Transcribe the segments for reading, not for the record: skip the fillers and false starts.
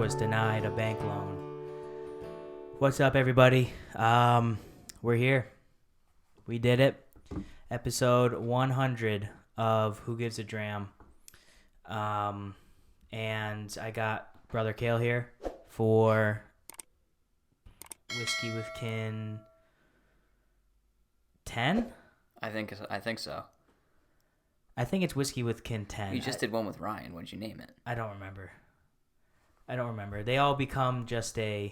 was denied a bank loan. What's up, everybody? We're here. We did it. Episode 100 of Who Gives a Dram. And I got Brother Kale here for Whiskey with Kin 10? I think so. I think it's Whiskey with Kin 10. You just did one with Ryan. What did you name it? I don't remember. They all become just an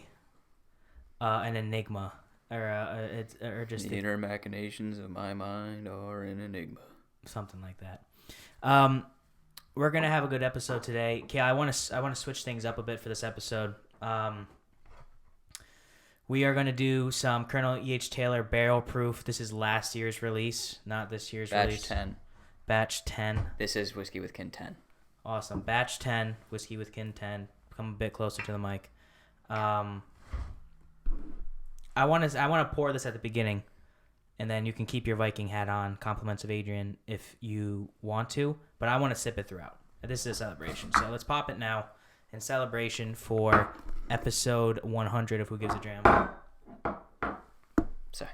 enigma, or just the inner machinations of my mind are an enigma. Something like that. We're gonna have a good episode today. Okay, I want to switch things up a bit for this episode. We are gonna do some Colonel E.H. Taylor Barrel Proof. This is last year's release, not this year's release. Batch 10. This is Whiskey with Kin 10. Awesome. Batch 10, Whiskey with Kin 10. Come a bit closer to the mic. I want to pour this at the beginning, and then you can keep your Viking hat on, compliments of Adrian, if you want to. But I want to sip it throughout. This is a celebration, so let's pop it now in celebration for episode 100 of Who Gives a Dram. Sorry.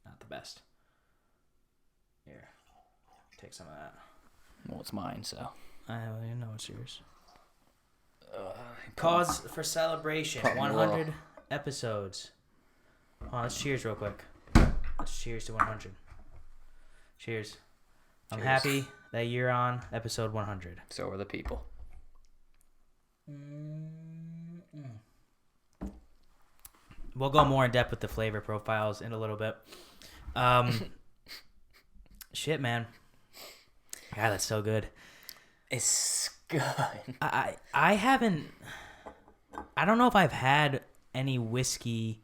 Not the best. Here, take some of that. Well, it's mine, so. I don't even know it's yours. Cause for celebration, 100 episodes. Oh, let's cheers real quick. Let's cheers to 100. Cheers. I'm happy that you're on episode 100. So are the people. We'll go more in depth with the flavor profiles in a little bit. Shit, man. God, that's so good. It's good. I haven't. I don't know if I've had any whiskey.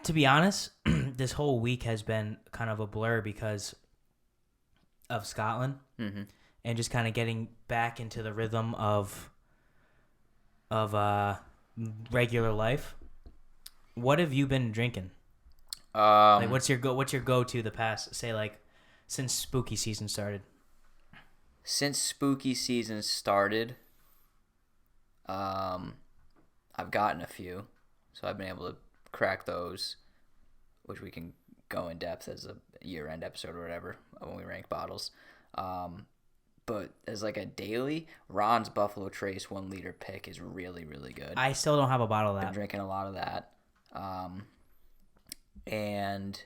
To be honest, this whole week has been kind of a blur because of Scotland, and just kind of getting back into the rhythm of regular life. What have you been drinking? What's your go-to the past, say, like, since spooky season started? Since spooky season started, I've gotten a few, so I've been able to crack those, which we can go in depth as a year-end episode or whatever when we rank bottles. But as like a daily, Ron's Buffalo Trace 1 liter pick is really, really good. I still don't have a bottle of that. Been drinking a lot of that. And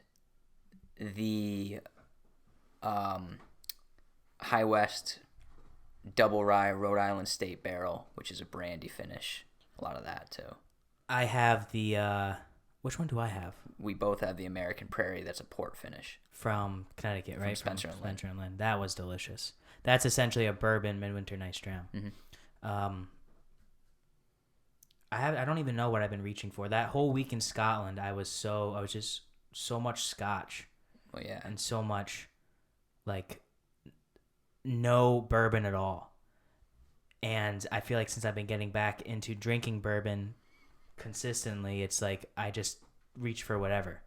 the High West Double Rye Rhode Island State Barrel, which is a brandy finish. A lot of that too. I have the which one do I have? We both have the American Prairie. That's a port finish from Connecticut, right? From Spencer and Lynn. That was delicious. That's essentially a bourbon midwinter nice dram. I don't even know what I've been reaching for. That whole week in Scotland, I was just so much Scotch. Well, yeah, and so much like no bourbon at all. And I feel like since I've been getting back into drinking bourbon consistently, it's like I just reach for whatever.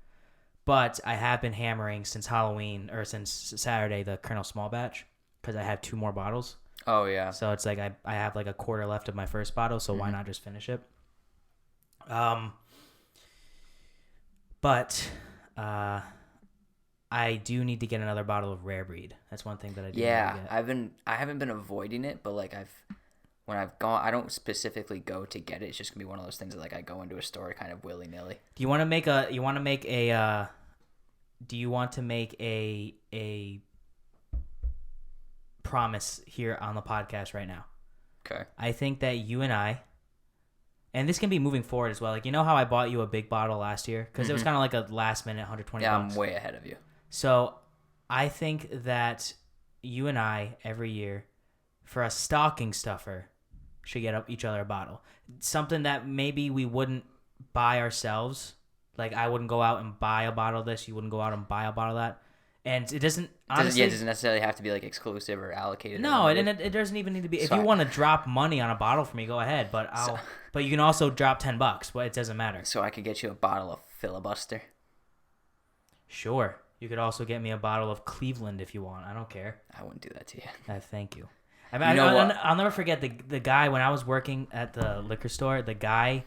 But I have been hammering since Halloween, or since Saturday, the Colonel Small Batch, because I have 2 more bottles. Oh, yeah. So it's like I have like a quarter left of my first bottle, so why not just finish it? But I do need to get another bottle of Rare Breed. That's one thing that I do need to get. I haven't been avoiding it, but like when I've gone, I don't specifically go to get it. It's just gonna be one of those things that like I go into a store kind of willy nilly. Do you want to make a promise here on the podcast right now? Okay. I think that you and I, and this can be moving forward as well. Like, you know how I bought you a big bottle last year? Because it was kind of like a last minute $120. Yeah, I'm way ahead of you. So I think that you and I, every year, for a stocking stuffer, should get each other a bottle. Something that maybe we wouldn't buy ourselves. Like, I wouldn't go out and buy a bottle of this. You wouldn't go out and buy a bottle of that. And it doesn't, honestly... It doesn't necessarily have to be, like, exclusive or allocated. No, it doesn't even need to be... If you want to drop money on a bottle for me, go ahead. But but you can also drop $10. But it doesn't matter. So I could get you a bottle of Filibuster? Sure. You could also get me a bottle of Cleveland if you want. I don't care. I wouldn't do that to you. Thank you. I mean, You know what? I'll never forget the guy when I was working at the liquor store. The guy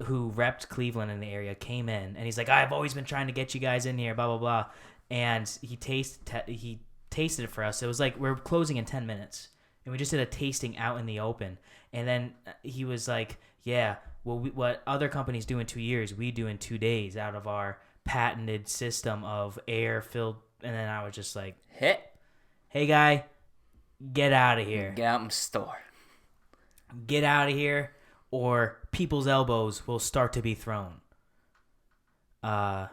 who repped Cleveland in the area came in and he's like, I've always been trying to get you guys in here, blah blah blah, and he tasted it for us. It was like we're closing in 10 minutes, and we just did a tasting out in the open, and then he was like, yeah, well, what other companies do in 2 years, we do in 2 days out of our patented system of air filled. And then I was just like, hey guy, get out of here. Get out in the store. Get out of here, or people's elbows will start to be thrown. I've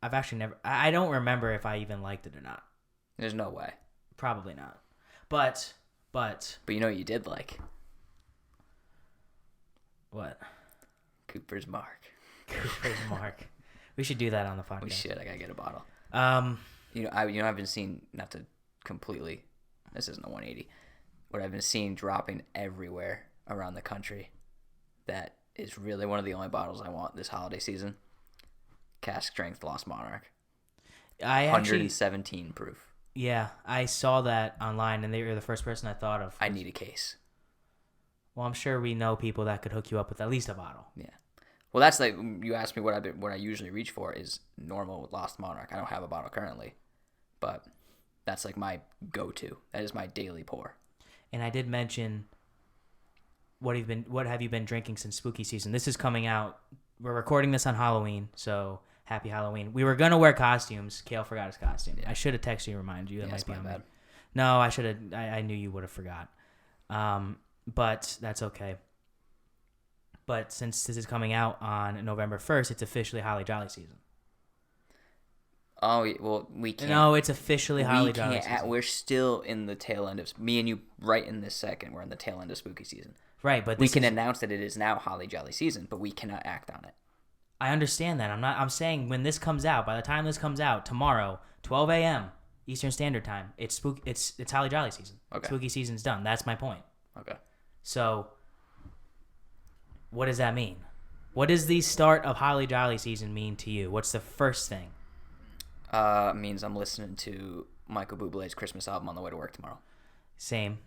actually never... I don't remember if I even liked it or not. There's no way. Probably not. But you know what you did like? What? Cooper's Mark. Cooper's Mark. We should do that on the podcast. We should. I gotta get a bottle. You know, I've been seeing, not to completely, this isn't a 180, what I've been seeing dropping everywhere around the country that is really one of the only bottles I want this holiday season. Cask Strength Lost Monarch. 117 proof. Yeah, I saw that online, and they were the first person I thought of. I need a case. Well, I'm sure we know people that could hook you up with at least a bottle. Yeah. Well, that's like, you asked me what I usually reach for is normal Lost Monarch. I don't have a bottle currently, but that's like my go-to. That is my daily pour. And I did mention what have you been drinking since spooky season? This is coming out. We're recording this on Halloween, so happy Halloween. We were gonna wear costumes. Kale forgot his costume. Yeah. I should have texted you and reminded you. That might be on bad. No, I should have. I knew you would have forgot. But that's okay. But since this is coming out on November 1st, it's officially Holly Jolly season. Oh, well, we can't. No, it's officially Holly Jolly season. We're still in the tail end of, me and you right in this second, we're in the tail end of spooky season. Right, but we can announce that it is now Holly Jolly season, but we cannot act on it. I understand that. I'm saying when this comes out, by the time this comes out, tomorrow, 12 a.m. Eastern Standard Time, it's Holly Jolly season. Okay. Spooky season's done. That's my point. Okay. So, what does that mean? What does the start of Holly Jolly season mean to you? What's the first thing? It means I'm listening to Michael Bublé's Christmas album on the way to work tomorrow. Same.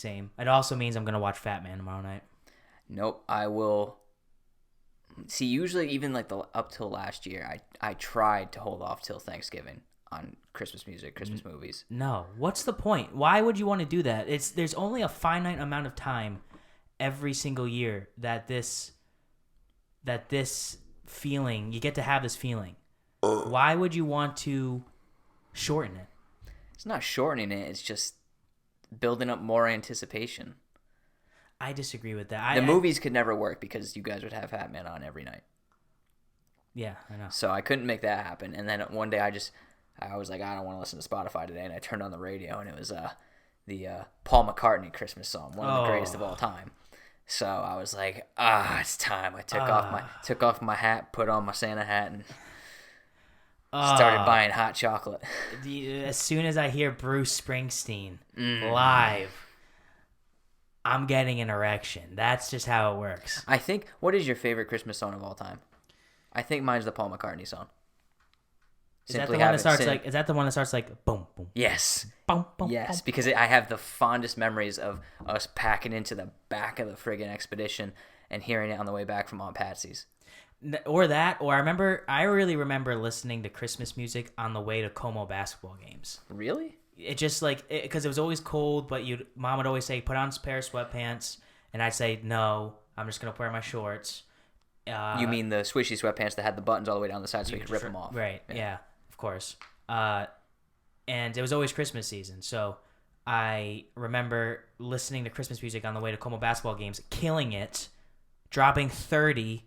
It also means I'm going to watch Fat Man tomorrow night. Nope, I will. See, usually even like up till last year, I tried to hold off till Thanksgiving on Christmas music, Christmas movies. No. What's the point? Why would you want to do that? There's only a finite amount of time every single year that this feeling, you get to have this feeling. Why would you want to shorten it? It's not shortening it. It's just building up more anticipation. I disagree with that. The movies could never work because you guys would have Fat Man on every night. Yeah, I know. So I couldn't make that happen. And then one day I was like, I don't want to listen to Spotify today. And I turned on the radio and it was the Paul McCartney Christmas song, one of the greatest of all time. So I was like, it's time. I took off my hat, put on my Santa hat, and started buying hot chocolate. As soon as I hear Bruce Springsteen live, I'm getting an erection. That's just how it works. I think, what is your favorite Christmas song of all time? I think mine's the Paul McCartney song. Is that the one that starts like boom boom? Yes. Boom boom. Yes, boom, because I have the fondest memories of us packing into the back of the friggin' expedition and hearing it on the way back from Aunt Patsy's. Or I really remember listening to Christmas music on the way to Como basketball games. Really? It just because it was always cold, but Mom would always say, put on a pair of sweatpants, and I'd say, no, I'm just going to wear my shorts. You mean the swishy sweatpants that had the buttons all the way down the side so you could rip them off? Right, yeah, of course. And it was always Christmas season, so I remember listening to Christmas music on the way to Como basketball games, killing it, dropping 30,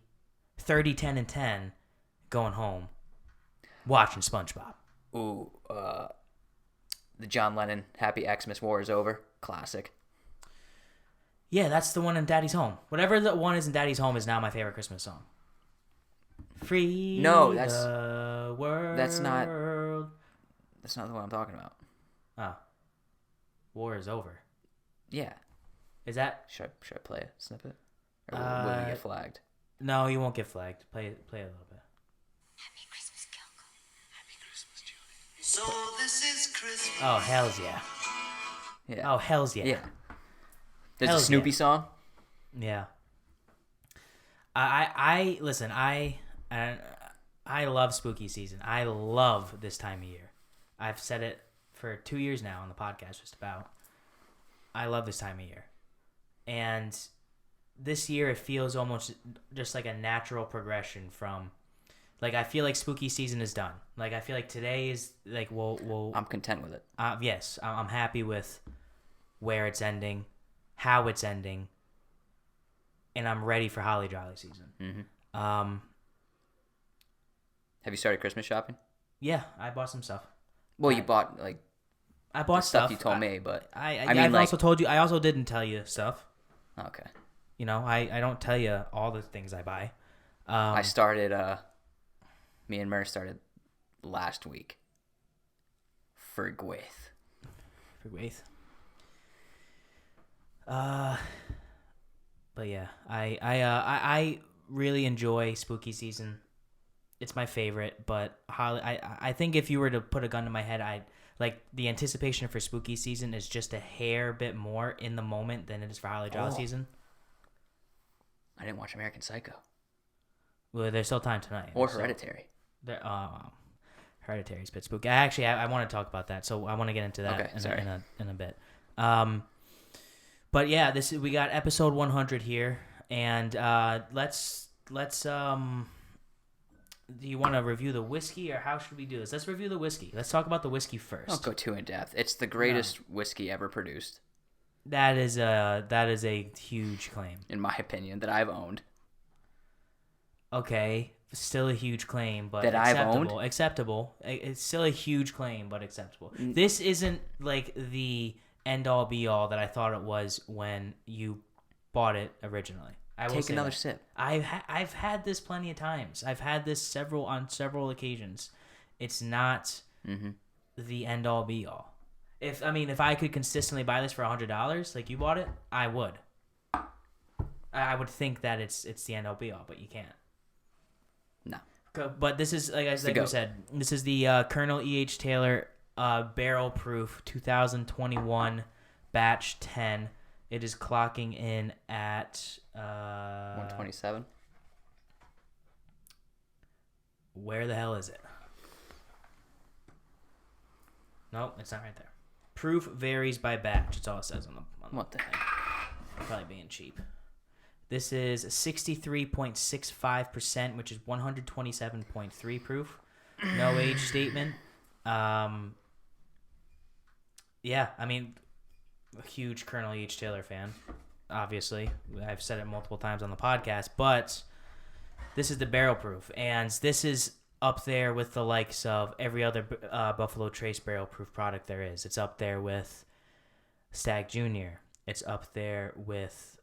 10, and 10, going home, watching SpongeBob. Ooh, the John Lennon Happy Xmas War is Over, classic. Yeah, that's the one in Daddy's Home. Whatever the one is in Daddy's Home is now my favorite Christmas song. Free the world. That's not the one I'm talking about. Oh. War is Over. Yeah. Is that... Should I play a snippet? Or will we get flagged? No, you won't get flagged. Play a little bit. Happy Christmas, Kale. Happy Christmas, Julie. So this is Christmas. Oh, hells yeah. Yeah. Oh, hell's yeah. Yeah. There's a Hell's Snoopy yeah. song. Yeah. I listen. I love spooky season. I love this time of year. I've said it for 2 years now on the podcast. Just about. I love this time of year, and this year it feels almost just like a natural progression from. Like, I feel like spooky season is done. Like, I feel like today is like we'll. I'm content with it. Yes, I'm happy with where it's ending, how it's ending, and I'm ready for Holly Jolly season. Mm-hmm. Have you started Christmas shopping? Yeah, I bought some stuff. Well, you bought like I bought the stuff you told me, but I've also told you. I also didn't tell you stuff. Okay. You know, I don't tell you all the things I buy. I started. Me and Mer started last week. For Gwyth. But yeah, I really enjoy spooky season. It's my favorite, but I think if you were to put a gun to my head, I'd like the anticipation for spooky season is just a hair bit more in the moment than it is for Holly Jolly season. I didn't watch American Psycho. Well, there's still time tonight. Or Hereditary. Hereditary's a bit spooky. I want to talk about that, so I want to get into that in a bit. But yeah, we got episode 100 here, and let's do you want to review the whiskey, or how should we do this? Let's review the whiskey. Let's talk about the whiskey first. Don't go too in depth. It's the greatest whiskey ever produced. That is a huge claim, in my opinion, that I've owned. Okay, still a huge claim, but that acceptable. I've owned? Acceptable. It's still a huge claim, but acceptable. This isn't like the end all be all that I thought it was when you bought it originally. I will Take say another that. sip. I've had this plenty of times. I've had this on several occasions. It's not the end all be all. If I could consistently buy this for $100, like you bought it, I would. I would think that it's the end all be all, but you can't. No. But this is like we said, this is the Colonel E.H. Taylor barrel proof 2021 batch 10. It is clocking in at 127. Where the hell is it? Nope, it's not right there. Proof varies by batch. That's all it says on the what the thing. Probably being cheap. This is 63.65%, which is 127.3 proof. No age statement. Yeah, a huge Colonel H. Taylor fan, obviously. I've said it multiple times on the podcast, but this is the barrel proof, and this is up there with the likes of every other Buffalo Trace barrel proof product there is. It's up there with Stag Jr. It's up there with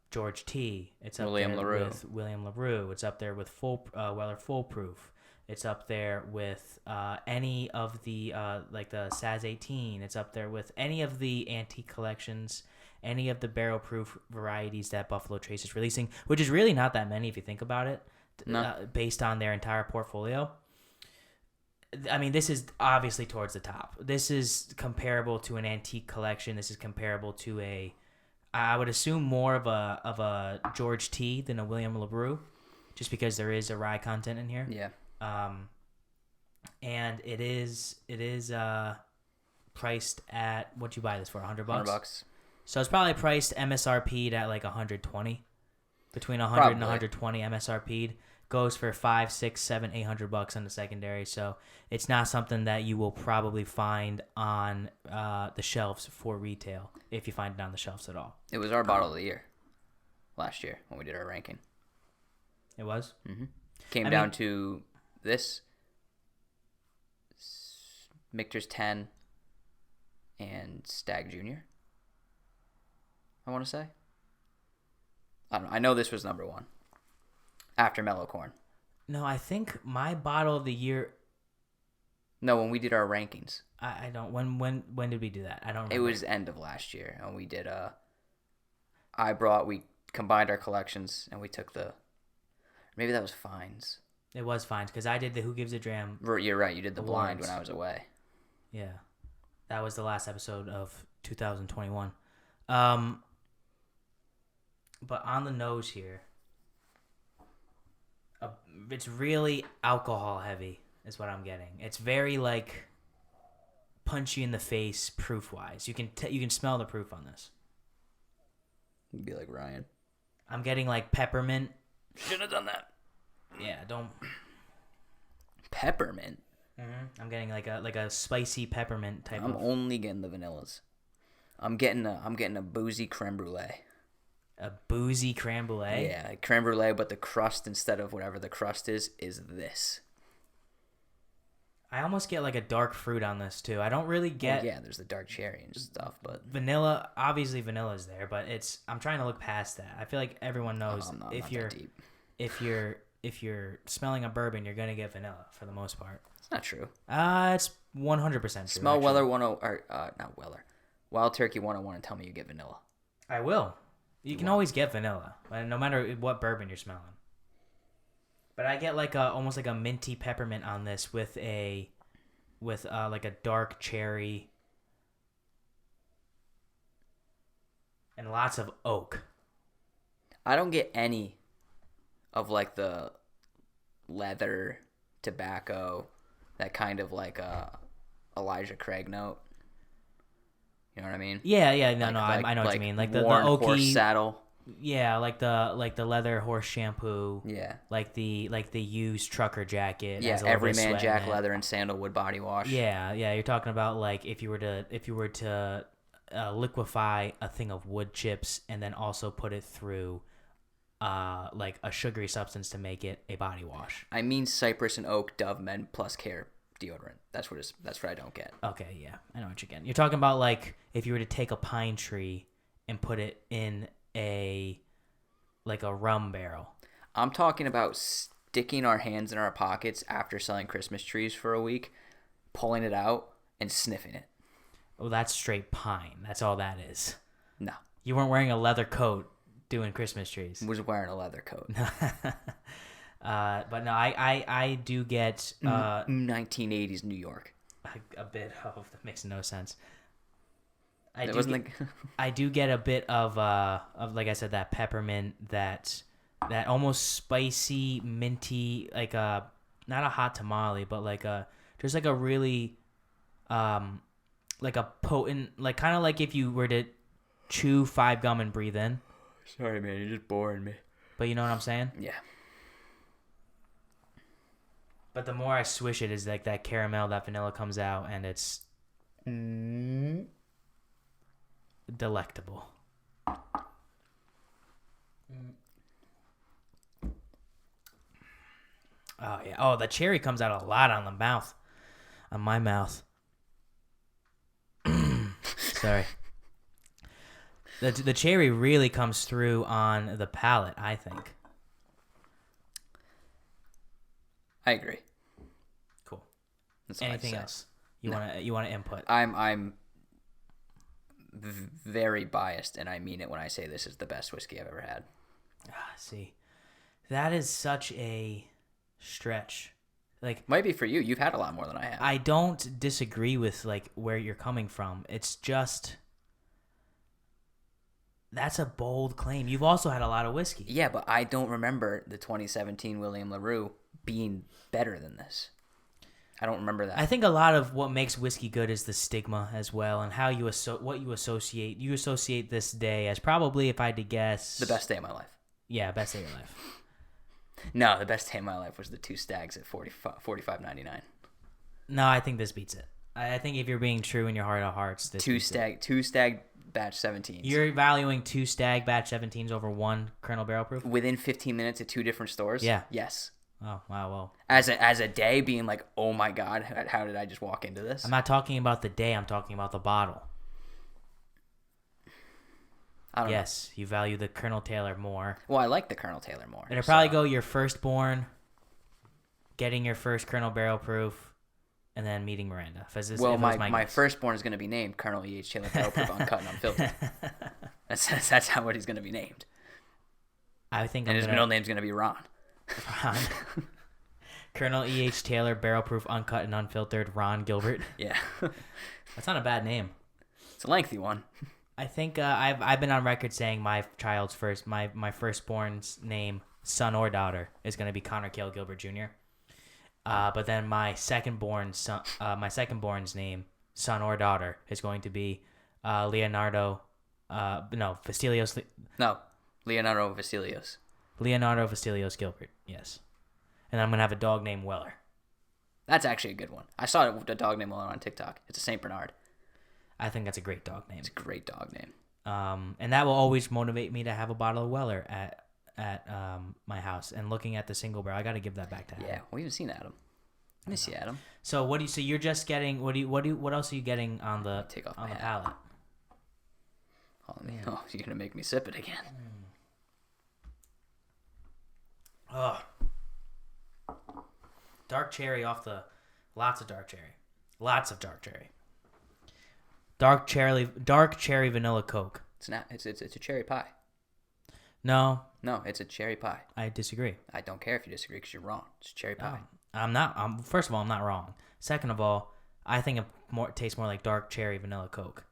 George T. It's up William there LaRue. with William LaRue. It's up there with Weller Full Proof. It's up there with any of the like the Saz 18. It's up there with any of the antique collections, any of the barrel proof varieties that Buffalo Trace is releasing, which is really not that many if you think about it, based on their entire portfolio. This is obviously towards the top. This is comparable to an antique collection. This is comparable to I would assume more of a George T than a William LaRue, just because there is a rye content in here. Yeah. And it is priced at, what'd you buy this for? $100? $100. So it's probably priced MSRP'd at like 120, between 100 probably. and 120 MSRP'd. Goes for $500, $600, $700, $800 on the secondary. So it's not something that you will probably find on the shelves for retail, if you find it on the shelves at all. It was our bottle of the year last year when we did our ranking. It was? Mm-hmm. Came down to this, Michter's 10, and Stag Jr. I want to say. I don't know. I know this was number one after Mellow Corn. No, I think my bottle of the year. No, when we did our rankings. I don't. When did we do that? I don't remember. It was end of last year, and we did. We combined our collections, and we took maybe that was Fines. It was Fines, because I did the Who Gives a Dram. You're right. You did the awards. blind when I was away. Yeah, that was the last episode of 2021. But on the nose here, it's really alcohol heavy is what I'm getting. It's very like punchy in the face proof wise. You can smell the proof on this. You'd be like Ryan. I'm getting like peppermint. Should have done that. Yeah, don't. Peppermint. I'm getting like a spicy peppermint type. I'm only getting the vanillas. I'm getting a boozy creme brulee. A boozy creme brulee. Yeah, creme brulee, but the crust instead of whatever the crust is this. I almost get like a dark fruit on this too. I don't really get. Well, yeah, there's the dark cherry and stuff, but vanilla. Obviously, vanilla is there, but I'm trying to look past that. I feel like everyone knows if you're smelling a bourbon, you're gonna get vanilla for the most part. It's not true. It's 100% true. Smell Weller 10 or not Weller, Wild Turkey 101 and tell me you get vanilla. I will. You can always get vanilla, no matter what bourbon you're smelling. But I get like almost like a minty peppermint on this with like a dark cherry and lots of oak. I don't get any of like the leather, tobacco, that kind of like Elijah Craig note. You know what I mean? Yeah, I know what you mean. Like the oaky horse saddle. Yeah, like the leather horse shampoo. Yeah. Like the used trucker jacket. Yeah, Everyman Jack leather and sandalwood body wash. Yeah. You're talking about like if you were to liquefy a thing of wood chips and then also put it through like a sugary substance to make it a body wash. I mean cypress and oak Dove Men Plus Care deodorant. That's what I don't get. Okay, yeah, I know what you're getting. You're talking about like if you were to take a pine tree and put it in a rum barrel. I'm talking about sticking our hands in our pockets after selling Christmas trees for a week, pulling it out and sniffing it. Well, that's straight pine. That's all that is. No. You weren't wearing a leather coat doing Christmas trees. I was wearing a leather coat. But no, I do get 1980s New York. A bit of that makes no sense. I do get a bit of like I said, that peppermint, that almost spicy minty, like not a hot tamale, but like just like a really like a potent, like kind of like if you were to chew 5 gum and breathe in. Sorry, man, you're just boring me. But you know what I'm saying? Yeah. But the more I swish it, is like that caramel, that vanilla comes out, and it's delectable. Oh yeah. Oh, the cherry comes out a lot on my mouth. Sorry. The cherry really comes through on the palate, I think. I agree. Cool. That's all Anything else you want to input? I'm very biased, and I mean it when I say this is the best whiskey I've ever had. See, that is such a stretch. Like, might be for you. You've had a lot more than I have. I don't disagree with like where you're coming from. It's just that's a bold claim. You've also had a lot of whiskey. Yeah, but I don't remember the 2017 William LaRue being better than this. I don't remember that. I think a lot of what makes whiskey good is the stigma as well, and how you what you associate. You associate this day as probably, if I had to guess, the best day of my life. Yeah, best day of your life. No, the best day of my life was the 2 stags at $45.99. No, I think this beats it. I think if you're being true in your heart of hearts, this two stag batch 17s. You're valuing 2 stag batch 17s over 1 Colonel Barrel Proof within 15 minutes at 2 different stores. Yeah. Yes. Oh wow, well. As a day, being like, oh my god, how did I just walk into this? I'm not talking about the day. I'm talking about the bottle. I don't know. You value the Colonel Taylor more. Well, I like the Colonel Taylor more. It'll probably go your firstborn, getting your first Colonel Barrel Proof, and then meeting Miranda. My firstborn is going to be named Colonel E.H. Taylor Barrel Proof Uncut and Unfiltered. That's how he's going to be named. I think. And his middle name's going to be Ron. Ron. Colonel E.H. Taylor Barrel Proof Uncut and Unfiltered Ron Gilbert. Yeah. That's not a bad name. It's a lengthy one. I think I've been on record saying my firstborn's name, son or daughter, is going to be Connor Kale Gilbert Jr. But then my secondborn's name, son or daughter, is going to be Leonardo Vasilios. No, Leonardo Vasilios. Leonardo Vasilios Gilbert. Yes, and I'm going to have a dog named Weller. That's actually a good one. I saw a dog named Weller on TikTok. It's a Saint Bernard. I think that's a great dog name. It's a great dog name. And that will always motivate me to have a bottle of Weller at my house. And looking at the single barrel, I got to give that back to Adam. Yeah, we haven't seen Adam. I miss you, Adam. So so you're just getting what else are you getting on the palate? Oh, you're gonna make me sip it again. Oh, dark cherry lots of dark cherry. Dark cherry vanilla Coke. It's not. It's a cherry pie. No, it's a cherry pie. I disagree. I don't care if you disagree because you're wrong. It's a cherry pie. I'm not. First of all, I'm not wrong. Second of all, I think it tastes more like dark cherry vanilla Coke.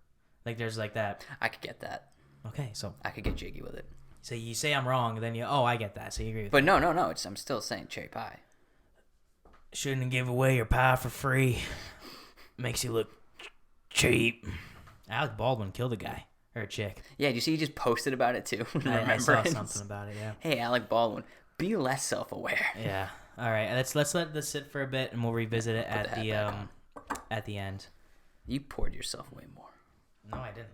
Like there's like that. I could get that. Okay, so I could get jiggy with it. So you say I'm wrong, then I get that. So you agree with But me. no. I'm still saying cherry pie. Shouldn't give away your pie for free. Makes you look cheap. Alec Baldwin killed a guy or a chick. Yeah, did you see he just posted about it too? I saw something about it. Yeah. Hey, Alec Baldwin, be less self-aware. Yeah. All right. Let's let this sit for a bit, and we'll revisit it at the end. You poured yourself way more. No, I didn't.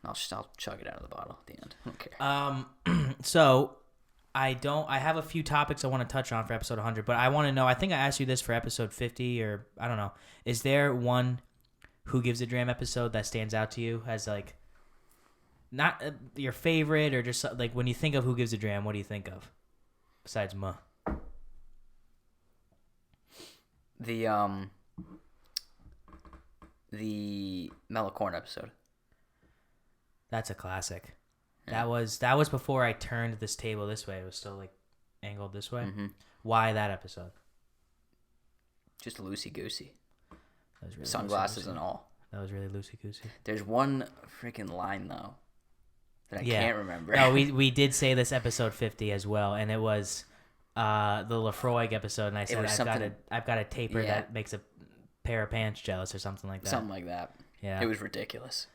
I'll chug it out of the bottle at the end. I don't care. So I have a few topics I want to touch on for episode 100, but I want to know, I think I asked you this for episode 50 or I don't know. Is there one Who Gives a Dram episode that stands out to you as like not your favorite or just like when you think of Who Gives a Dram, what do you think of besides Ma? The Mellow Corn episode. That's a classic. Yeah. That was before I turned this table this way. It was still like angled this way. Mm-hmm. Why that episode? Just loosey goosey. That was really Sunglasses loosey-goosey. and all. That was really loosey goosey. There's one freaking line though that I can't remember. No, we did say this episode 50 as well, and it was the Lefroy episode, and I said I've got a taper that makes a pair of pants jealous or something like that. Something like that. Yeah. It was ridiculous.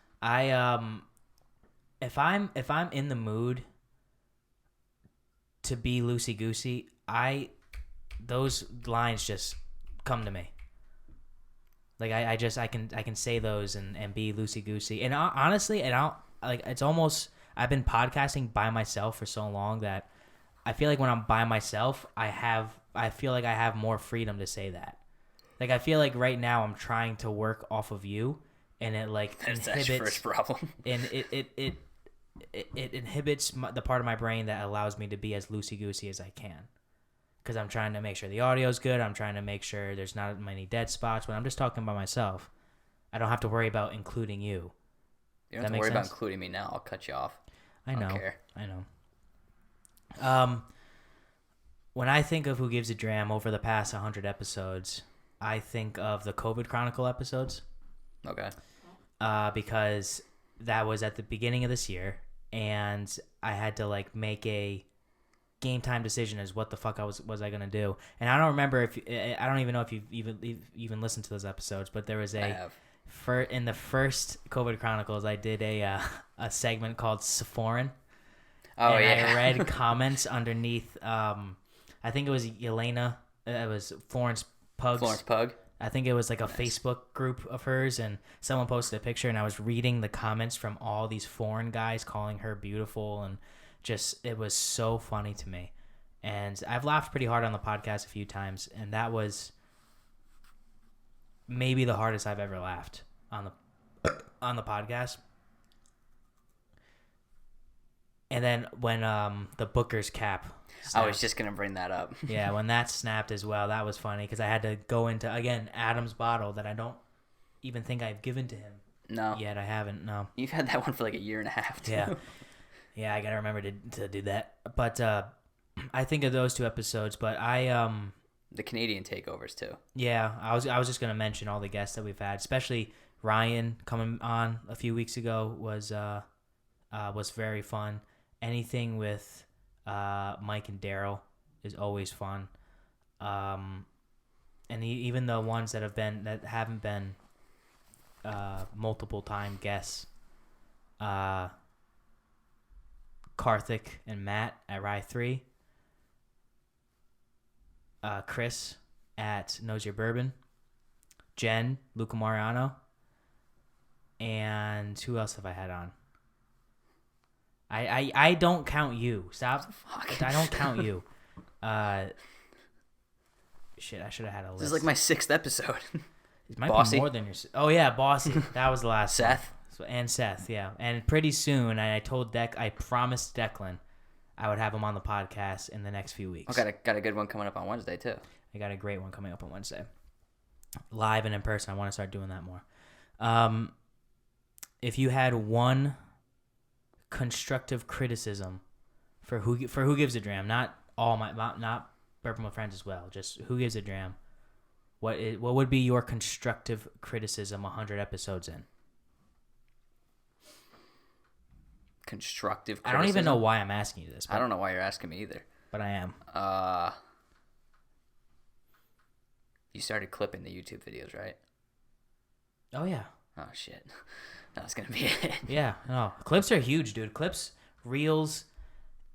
If I'm in the mood to be loosey goosey, those lines just come to me. Like I can say those and be loosey goosey. And honestly, it's almost, I've been podcasting by myself for so long that I feel like when I'm by myself, I feel like I have more freedom to say that. Like I feel like right now I'm trying to work off of you, and it like That's your first problem. And it inhibits the part of my brain that allows me to be as loosey goosey as I can. Because I'm trying to make sure the audio's good. I'm trying to make sure there's not many dead spots. When I'm just talking by myself, I don't have to worry about including you. You don't have to worry about including me now. I'll cut you off. I know. Don't care. I know. When I think of Who Gives a Dram over the past 100 episodes, I think of the COVID Chronicle episodes. Okay. Because that was at the beginning of this year, and I had to like make a game time decision as what the fuck was I gonna do. And I don't remember I don't even know if you've even listened to those episodes, but there was in the first COVID Chronicles I did a segment called Sephorin. Oh, and yeah. I read comments underneath. I think it was Elena. It was Florence Pug's. Florence Pug. I think it was like a Facebook group of hers, and someone posted a picture, and I was reading the comments from all these foreign guys calling her beautiful, and just it was so funny to me. And I've laughed pretty hard on the podcast a few times, and that was maybe the hardest I've ever laughed on the podcast. And then when the Booker's cap snapped, I was just gonna bring that up. yeah, when that snapped as well, that was funny because I had to go into again Adam's bottle that I don't even think I've given to him. No, yet I haven't. No, you've had that one for like a year and a half. Too. Yeah, I gotta remember to do that. But I think of those two episodes. But the Canadian takeovers too. Yeah, I was just gonna mention all the guests that we've had, especially Ryan coming on a few weeks ago was very fun. Anything with Mike and Daryl is always fun. And even the ones that haven't been multiple time guests, Karthik and Matt at Rye 3, Chris at Knows Your Bourbon, Jen, Luca Mariano, and who else have I had on? I don't count you. Stop. I don't count you. Shit, I should have had a list. This is like my 6th episode. It might Bossy. be more than your... Oh, yeah, Bossy. That was the last Seth. one. And Seth, yeah. And pretty soon, I promised Declan I would have him on the podcast in the next few weeks. Okay, got a good one coming up on Wednesday, too. I got a great one coming up on Wednesday. Live and in person. I want to start doing that more. If you had one constructive criticism for Who Gives a Dram, not Bourbon with Friends as well, just Who Gives a Dram, what would be your constructive criticism 100 episodes in? Constructive I criticism? don't even know why I'm asking you this. I don't know why you're asking me either. But I am. You started clipping the YouTube videos, right? Oh, yeah. Oh, shit. That's going to be it. Yeah. No. Clips are huge, dude. Clips, Reels,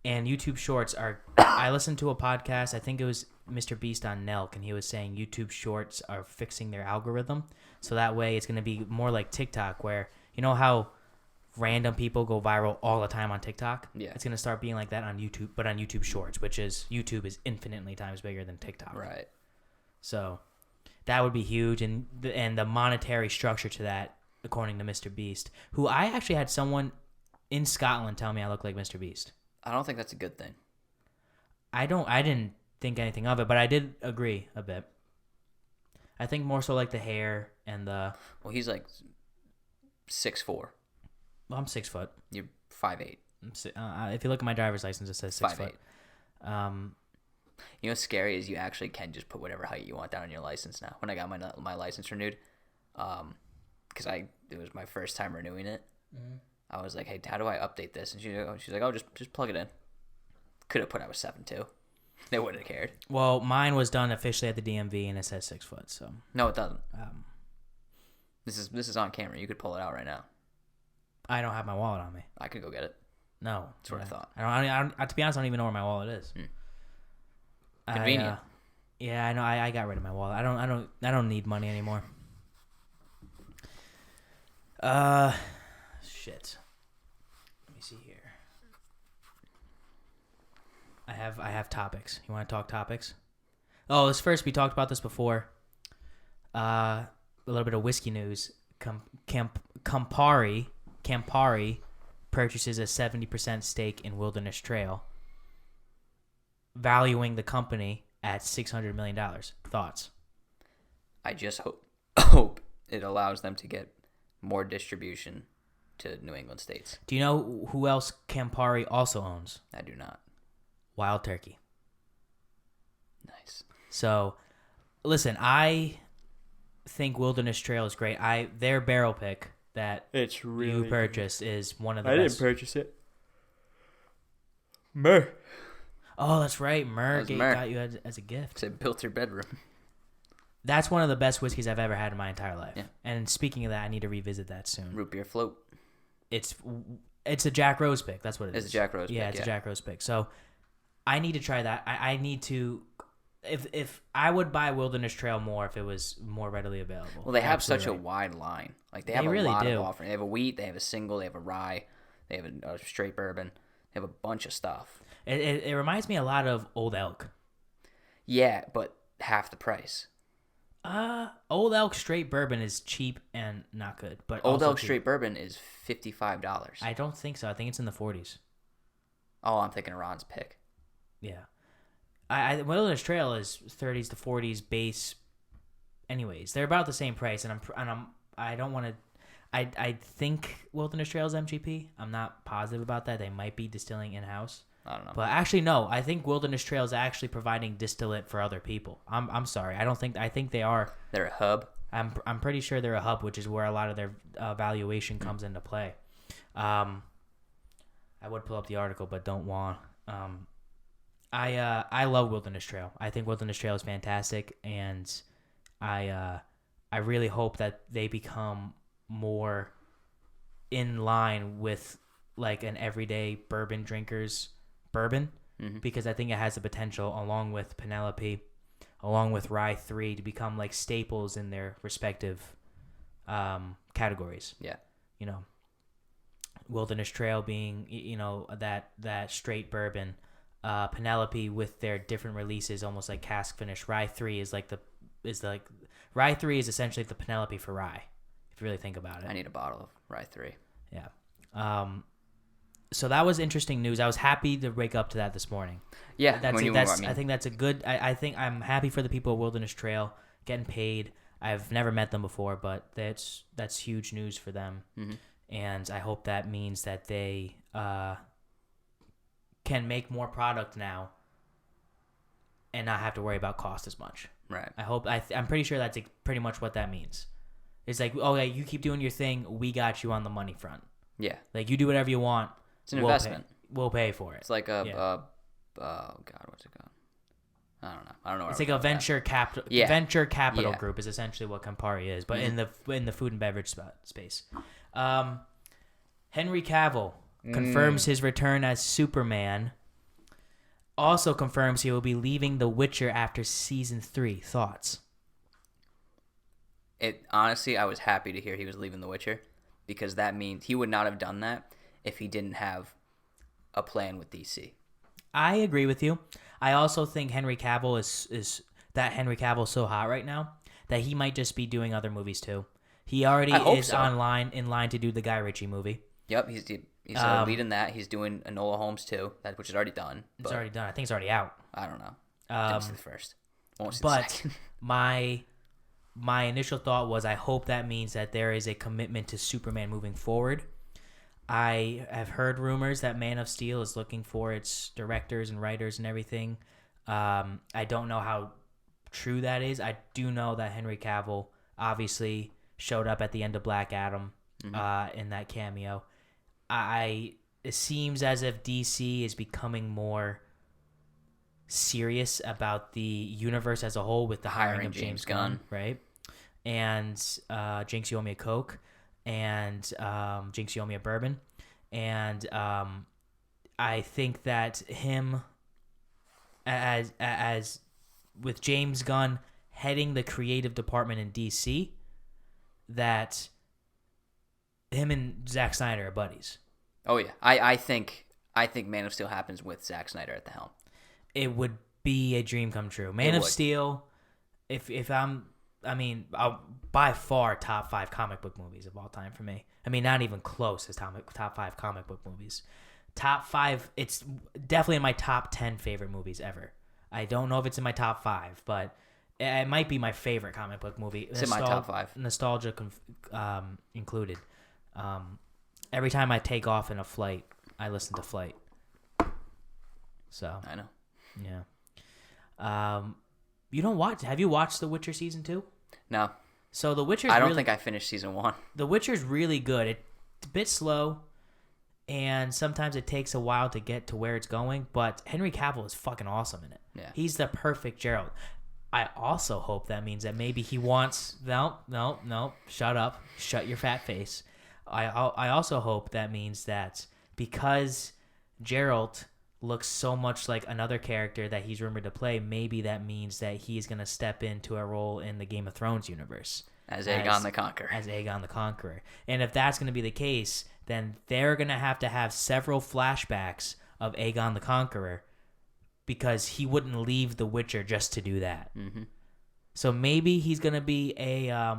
and YouTube Shorts are... I listened to a podcast. I think it was Mr. Beast on Nelk, and he was saying YouTube Shorts are fixing their algorithm. So that way it's going to be more like TikTok, where... You know how random people go viral all the time on TikTok? Yeah. It's going to start being like that on YouTube, but on YouTube Shorts, which is... YouTube is infinitely times bigger than TikTok. Right. So that would be huge, and the monetary structure to that, according to Mr. Beast, who I actually had someone in Scotland tell me I look like Mr. Beast. I don't think that's a good thing. I didn't think anything of it, but I did agree a bit. I think more so like the hair and the... Well, he's like 6'4". Well, I'm 6 foot. You're 5'8". If you look at my driver's license, it says 6 foot. 5'8". You know what's scary is you actually can just put whatever height you want down on your license now. When I got my license renewed, because it was my first time renewing it, I was like, hey, how do I update this? And she's like, oh, just plug it in. Could have put I was 7'2". They wouldn't have cared. Well, mine was done officially at the DMV, and it says 6 foot. So no, it doesn't. This is on camera. You could pull it out right now. I don't have my wallet on me. I could go get it. No, that's what I thought. I don't. To be honest, I don't even know where my wallet is. Convenient. Yeah, I know. I got rid of my wallet. I don't need money anymore. Shit. Let me see here. I have topics. You want to talk topics? Oh, let's first. We talked about this before. A little bit of whiskey news. Campari purchases a 70% stake in Wilderness Trail, valuing the company at $600 million. Thoughts? I just hope it allows them to get more distribution to New England states. Do you know who else Campari also owns? I do not. Wild Turkey. Nice. So, listen, I think Wilderness Trail is great. Their barrel pick that you purchased is one of the best. I didn't purchase it. Mer. Oh, that's right. Mer got you as a gift. It built your bedroom. That's one of the best whiskeys I've ever had in my entire life. Yeah. And speaking of that, I need to revisit that soon. Root beer float. It's a Jack Rose pick. That's what it is. It's a Jack Rose pick. Yeah, it's a Jack Rose pick. So I need to try that. I need to... If I would buy Wilderness Trail more if it was more readily available. Well, they have such a wide line. Like they have a really lot do. of offering. They have a wheat, they have a single, they have a rye, they have a straight bourbon. They have a bunch of stuff. It reminds me a lot of Old Elk. Yeah, but half the price. Old Elk straight bourbon is cheap and not good. But Old Elk straight bourbon is $55. I don't think so. I think it's in the 40s. Oh, I'm thinking of Ron's pick. Yeah. Wilderness Trail is 30s to 40s base. Anyways, they're about the same price, and I don't want to. I think Wilderness Trail is MGP. I'm not positive about that. They might be distilling in house. I don't know. But actually, no. I think Wilderness Trail is actually providing distillate for other people. I'm sorry. I think they are. They're a hub. I'm pretty sure they're a hub, which is where a lot of their valuation comes into play. I would pull up the article, but don't want. I love Wilderness Trail. I think Wilderness Trail is fantastic, and I really hope that they become more in line with like an everyday bourbon drinkers bourbon, because I think it has the potential, along with Penelope, along with Rye 3, to become like staples in their respective categories. Yeah. You know, Wilderness Trail being, you know, that straight bourbon. Penelope with their different releases, almost like cask finish. Rye 3 is Rye 3 is essentially the Penelope for rye, if you really think about it. I need a bottle of Rye 3. Yeah. So that was interesting news. I was happy to wake up to that this morning. Yeah, I think that's a good. I think I'm happy for the people at Wilderness Trail getting paid. I've never met them before, but that's huge news for them, and I hope that means that they can make more product now and not have to worry about cost as much. Right. I'm pretty sure that's pretty much what that means. It's like, oh yeah, you keep doing your thing, we got you on the money front. Yeah. Like, you do whatever you want. It's an investment. We'll pay for it. It's like oh God, what's it called? I don't know. It's like a venture capital. Yeah. Venture capital group is essentially what Campari is, but in the food and beverage space. Henry Cavill confirms his return as Superman. Also confirms he will be leaving The Witcher after season 3. Thoughts? Honestly, I was happy to hear he was leaving The Witcher, because that means he would not have done that if he didn't have a plan with DC. I agree with you. I also think Henry Cavill is Henry Cavill's so hot right now that he might just be doing other movies too. He already is in line to do the Guy Ritchie movie. Yep, he's leading that. He's doing Enola Holmes too, which is already done. It's already done. I think it's already out. I don't know. Didn't see the first. Won't see the But second. my initial thought was, I hope that means that there is a commitment to Superman moving forward. I have heard rumors that Man of Steel is looking for its directors and writers and everything. I don't know how true that is. I do know that Henry Cavill obviously showed up at the end of Black Adam in that cameo. It seems as if DC is becoming more serious about the universe as a whole with the hiring of James Gunn, right? And Jinx, you owe me a Coke, and Jinx, you owe me a bourbon. And I think that him, as with James Gunn heading the creative department in DC, that him and Zack Snyder are buddies. Oh yeah, I think Man of Steel happens with Zack Snyder at the helm. It would be a dream come true. Man of Steel, I'll by far top 5 comic book movies of all time for me. I mean, not even close as top 5 comic book movies. Top 5, it's definitely in my top 10 favorite movies ever. I don't know if it's in my top 5, but it might be my favorite comic book movie. It's in my top 5. Nostalgia included. Every time I take off in a flight, I listen to Flight. So I know. Yeah. You don't watch? Have you watched The Witcher season 2? No. So The Witcher. I don't think I finished season 1. The Witcher's really good. It's a bit slow, and sometimes it takes a while to get to where it's going. But Henry Cavill is fucking awesome in it. Yeah. He's the perfect Geralt. I also hope that means that maybe he wants. No. Shut up. Shut your fat face. I also hope that means that because Geralt looks so much like another character that he's rumored to play, maybe that means that he's going to step into a role in the Game of Thrones universe. As Aegon the Conqueror. As Aegon the Conqueror. And if that's going to be the case, then they're going to have several flashbacks of Aegon the Conqueror, because he wouldn't leave The Witcher just to do that. Mm-hmm. So maybe he's going to be a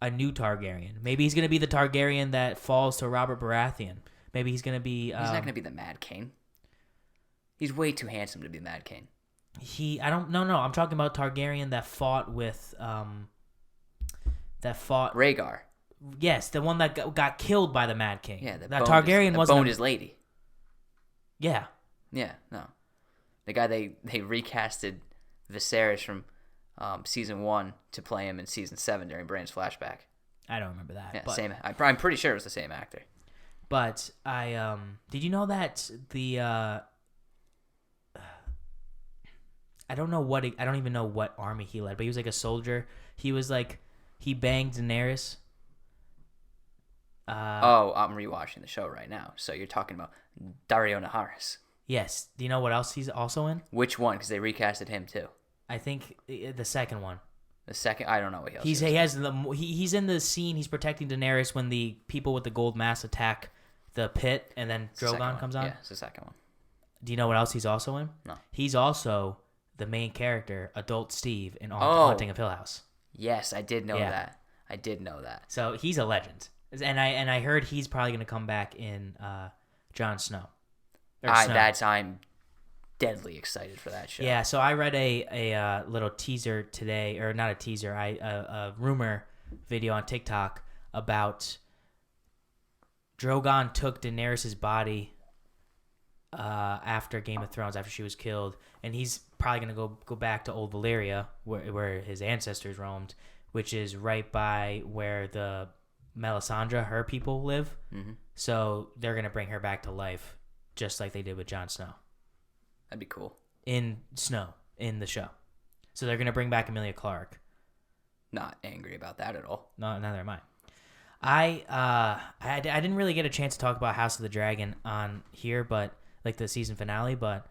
new Targaryen. Maybe he's going to be the Targaryen that falls to Robert Baratheon. Maybe he's going to be... he's not going to be the Mad King. He's way too handsome to be Mad King. No. I'm talking about Targaryen that fought with... Rhaegar. Yes, the one that got killed by the Mad King. Yeah, that Targaryen wasn't... boned his lady. Yeah. Yeah, no. The guy they recasted Viserys from season 1 to play him in season 7 during Bran's flashback. I don't remember that. Yeah, but, same. I'm pretty sure it was the same actor. But I did you know that the I don't know what I don't even know what army he led, but he was like a soldier. He was like he banged Daenerys. I'm rewatching the show right now. So you're talking about Dario Naharis. Yes. Do you know what else he's also in? Which one? Because they recasted him too. I think the second one. The second, I don't know what else. He's in the scene. He's protecting Daenerys when the people with the gold mask attack the pit, and then Drogon comes on. Yeah, it's the second one. Do you know what else he's also in? No. He's also the main character, Adult Steve, in Haunting of Hill House. Yes, I did know that. I did know that. So he's a legend, and I heard he's probably going to come back in Jon Snow. I'm deadly excited for that show. Yeah, so I read a little teaser today, or not a teaser, a rumor video on TikTok about Drogon took Daenerys' body after Game of Thrones, after she was killed, and he's probably gonna go back to Old Valyria, where his ancestors roamed, which is right by where the Melisandre, her people, live. Mm-hmm. So they're gonna bring her back to life, just like they did with Jon Snow. That'd be cool. In the show. So they're gonna bring back Emilia Clarke. Not angry about that at all. No, neither am I. I didn't really get a chance to talk about House of the Dragon on here, but like the season finale, but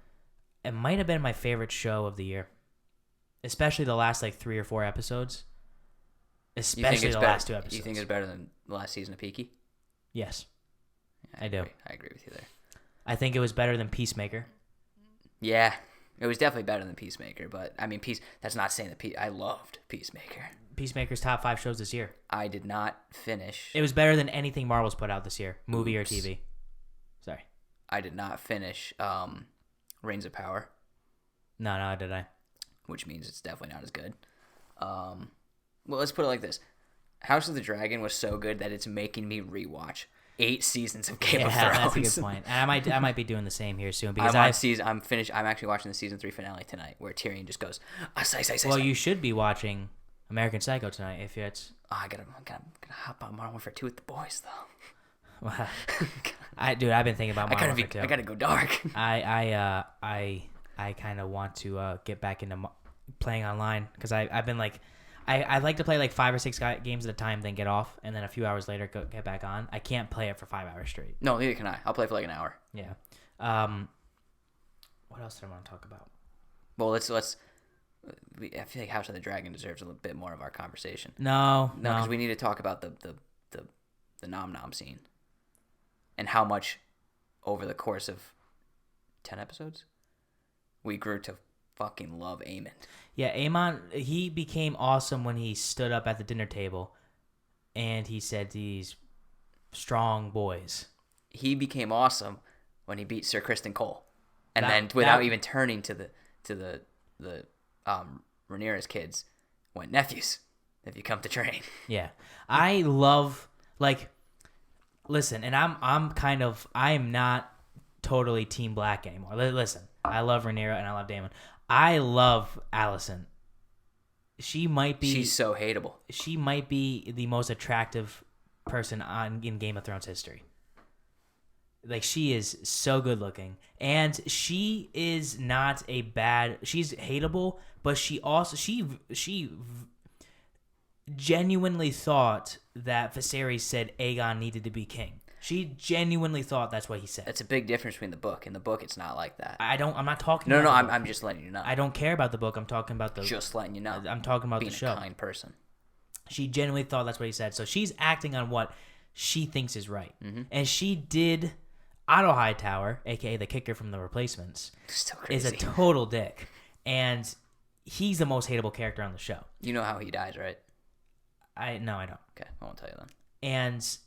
it might have been my favorite show of the year, especially the last like 3 or 4 episodes. Especially the last 2 episodes. You think it's better than the last season of Peaky? Yes, I do. I agree with you there. I think it was better than Peacemaker. Yeah, it was definitely better than Peacemaker, but I mean, that's not saying that I loved Peacemaker. Peacemaker's top 5 shows this year. I did not finish. It was better than anything Marvel's put out this year, movie or TV. Sorry. I did not finish Rings of Power. No, did I? Which means it's definitely not as good. Well, let's put it like this. House of the Dragon was so good that it's making me rewatch 8 seasons of Game of Thrones. That's a good point. And I might be doing the same here soon because I'm finished. I'm actually watching the season 3 finale tonight, where Tyrion just goes, Well, you should be watching American Psycho tonight if it's. Oh, I gotta hop on Modern Warfare 2 with the boys though. Well, I've been thinking about Modern Warfare 2. I gotta go dark. I kind of want to get back into playing online because I've been like. I like to play like 5 or 6 games at a time, then get off, and then a few hours later get back on. I can't play it for 5 hours straight. No, neither can I. I'll play for like an hour. Yeah. What else did I want to talk about? Well, let's. I feel like House of the Dragon deserves a little bit more of our conversation. No, because we need to talk about the nom nom scene, and how much over the course of 10 episodes we grew to fucking love Aemon. Yeah, Aemon, he became awesome when he stood up at the dinner table and he said these strong boys. He became awesome when he beat Sir Criston Cole. And then without even turning to the Rhaenyra's kids, went, nephews, if you come to train. Yeah. I love, like, listen, and I am not totally Team Black anymore. Listen, I love Rhaenyra and I love Daemon. I love Alicent. She's so hateable. She might be the most attractive person in Game of Thrones history. Like, she is so good looking, and she is not a bad. She's hateable, but she genuinely thought that Viserys said Aegon needed to be king. She genuinely thought that's what he said. That's a big difference between the book. In the book, it's not like that. I'm not talking. No. I'm just letting you know. I don't care about the book. I'm talking about the. Just letting you know. I'm talking about being the show. A kind person. She genuinely thought that's what he said. So she's acting on what she thinks is right, mm-hmm. and she did. Otto Hightower, aka the kicker from The Replacements, still crazy. Is a total dick, and he's the most hateable character on the show. You know how he dies, right? No, I don't. Okay, I won't tell you then. And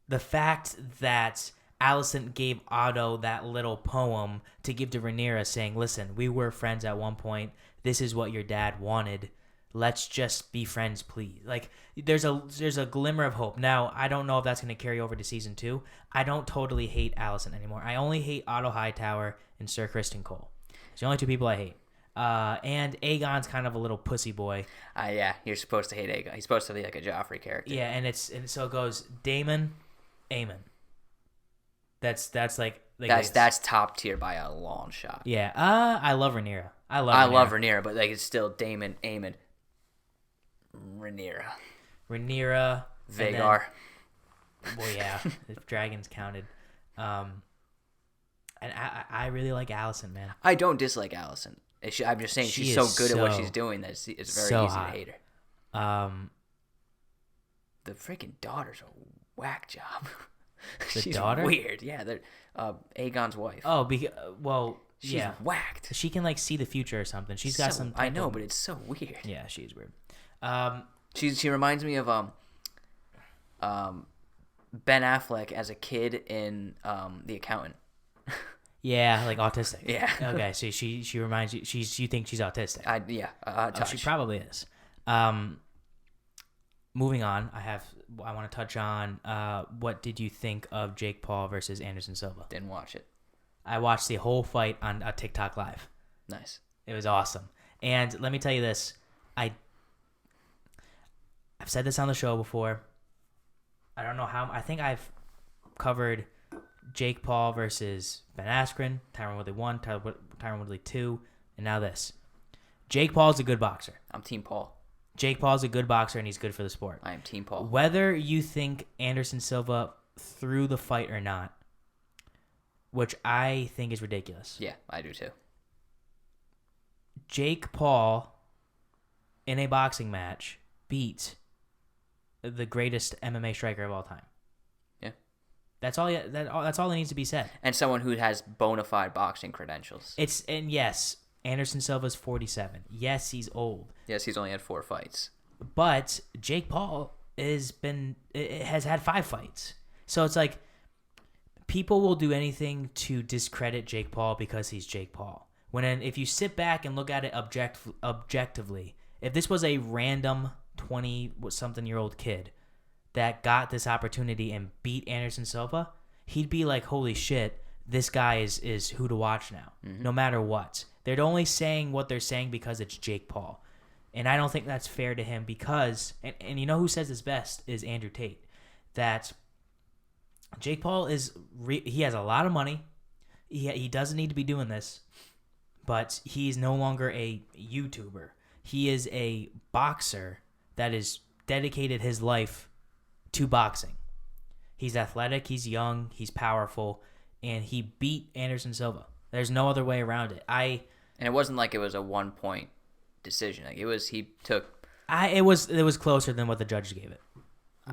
the fact that Alicent gave Otto that little poem to give to Rhaenyra saying, listen, we were friends at one point. This is what your dad wanted. Let's just be friends, please. Like, there's a glimmer of hope. Now, I don't know if that's going to carry over to season 2. I don't totally hate Alicent anymore. I only hate Otto Hightower and Sir Criston Cole. It's the only 2 people I hate. And Aegon's kind of a little pussy boy. Yeah, you're supposed to hate Aegon. He's supposed to be like a Joffrey character. Yeah, and so it goes Daemon, Aemon. That's like that's top tier by a long shot. Yeah. I love Rhaenyra. I love Rhaenyra, but like it's still Daemon, Aemon, Rhaenyra, Vhagar. Well, yeah, if dragons counted. And I really like Alicent, man. I don't dislike Alicent. I'm just saying she's so good at what she's doing that it's very easy to hate her. The freaking daughter's a whack job. She's daughter? Weird. Yeah, they're Aegon's wife. Oh, she's whacked. She can like see the future or something. She's got some. I know, but it's so weird. Yeah, she's weird. She reminds me of Ben Affleck as a kid in The Accountant. Yeah, like autistic. Yeah. Okay, so she reminds you. You think she's autistic? Touch. She probably is. Moving on, I want to touch on what did you think of Jake Paul versus Anderson Silva? Didn't watch it. I watched the whole fight on TikTok Live. Nice. It was awesome. And let me tell you this. I've said this on the show before. I don't know how. I think I've covered Jake Paul versus Ben Askren, Tyron Woodley 1, Tyron Woodley 2, and now this. Jake Paul's a good boxer. I'm Team Paul. Jake Paul's a good boxer, and he's good for the sport. I am Team Paul. Whether you think Anderson Silva threw the fight or not, which I think is ridiculous. Yeah, I do too. Jake Paul, in a boxing match, beat the greatest MMA striker of all time. Yeah. That's all that needs to be said. And someone who has bona fide boxing credentials. And yes, Anderson Silva's 47. Yes, he's old. Yes, he's only had 4 fights. But Jake Paul has had 5 fights. So it's like people will do anything to discredit Jake Paul because he's Jake Paul. If you sit back and look at it objectively, if this was a random 20-something-year-old kid that got this opportunity and beat Anderson Silva, he'd be like, holy shit, this guy is who to watch now, no matter what. They're only saying what they're saying because it's Jake Paul. And I don't think that's fair to him because, and you know who says this best is Andrew Tate, that Jake Paul he has a lot of money. He doesn't need to be doing this, but he's no longer a YouTuber. He is a boxer that has dedicated his life to boxing. He's athletic, he's young, he's powerful, and he beat Anderson Silva. There's no other way around it. And it wasn't like it was a 1-point decision. Like it was it was closer than what the judge gave it.